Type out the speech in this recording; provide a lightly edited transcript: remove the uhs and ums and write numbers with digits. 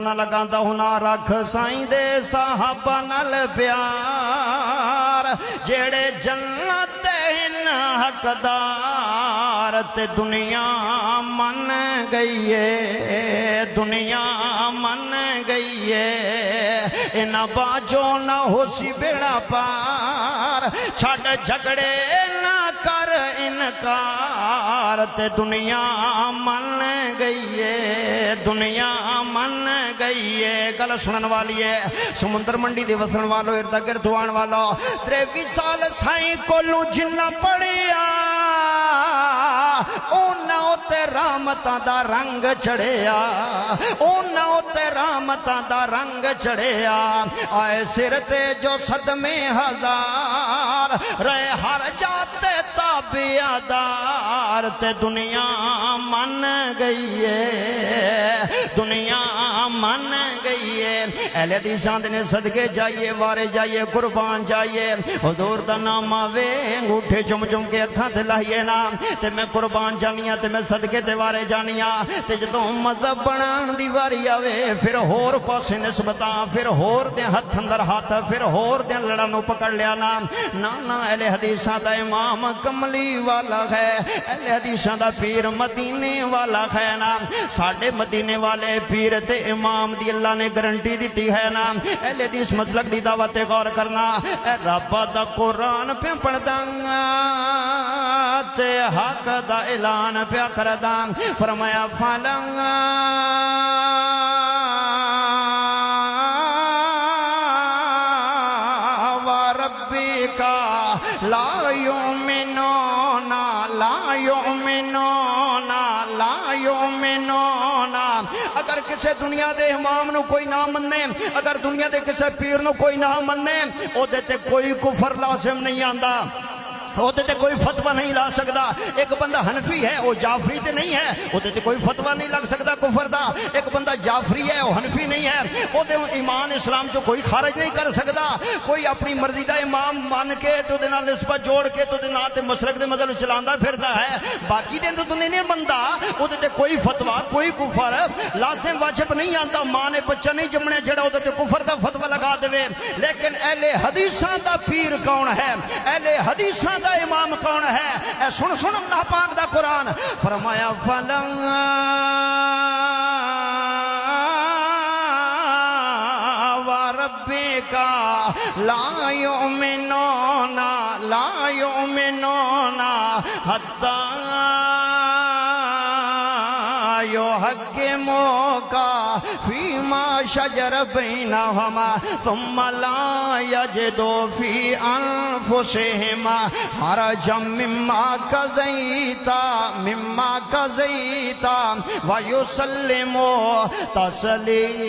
ना लगांदा हुना रख साईं दे साहबा नाल प्यार जेड़े जन्नत हिन हकदार ते दुनिया मन गई है दुनिया मन गई है इना बाजो ना होसी बेड़ा पार छड़ झगड़े ना कर इनकार ते दुनिया मन गई है दुनिया मन गई है। गल सुनन वाली है समुंदर मंडी दे वसन वालों इर्द गिर्द आने वाला 23 साल साईं कोलू जिन्ना पढ़िया उन्हां उत्ते रहमतां दा रंग चढ़िया उन्हां उत्ते रहमतां दा रंग चढ़िया आए सिर ते जो सदमे हजार रहे हर जाते ताबियादार ते दुनिया मन गई है दुनिया मन गई है। अहले हदीसां दे सदके जाइए वारे जाइए कुर्बान जाइए हुजूर दा नाम आवे अंगूठे चुम चुम के अखां ते लाइए ना ते मैं कुर्बान जानिया ते मैं सदके ते वारे जानिया ते जदों मज़हब बनाण दी वारी आवे फिर होर पासे निस्बतां फिर होर दे हथ अंदर हाथ फिर होर दे लड़ां नूं पकड़ लिया ना ना ना अहले हदीसां दा इमाम कमली वाला है अहले हदीसां दा पीर मदीने वाला है ना साडे मदीने वाले पीर ते इमाम दी अल्लाह ने गारंटी दी है ना अहले हदीस मसलक दी दावत ते गौर करना रब दा कुरान पे पढ़दा ते हक दा ऐलान पे करदा फरमाया फला व रब्बिका ला युमिनूना ला युमिनूना ला युमिनूना। अगर किसी दुनिया के इमाम नू कोई ना मन्ने अगर दुनिया के किसी पीर नू कोई ना मन्ने ओदे ते कोई कुफर लाजिम नहीं आंदा ओदे ते कोई फतवा नहीं ला सकता। एक बंदा हनफी है वो जाफरी ते नहीं है ओदे ते कोई फतवा नहीं लग सकता कुफर दा। एक बंदा जाफरी है वो हनफी नहीं है ओदे ईमान इस्लाम चो कोई खारिज नहीं कर सकता। कोई अपनी मर्जी का इमाम मान के तो दे नाल निस्बत जोड़ के तो दे नाल ते मसलक दे मतलब चलांदा फिरदा है बाकी दे तो दुनिया नहीं बनता ओदे ते कोई फतवा कोई कुफर लाजिम वाजिब नहीं आता। मां ने बच्चा नहीं जमने जेड़ा ओदे ते कुफर दा फतवा लगा देवे। लेकिन अहले हदीसां दा पीर कौन है अहले हदीसां दा इमाम कौन है ए सुन सुन अल्लाह पाक दा कुरान फरमाया फला व रब्बिका ला युमिनूना ला युमिनूना हत्ता युहक्किमुका फीमा शजर बैनहुमा थुम्मा ला यजिदू फी अनफुसिहिम हरजम मिम्मा कज़ैता व युसल्लिमू तस्लीमा।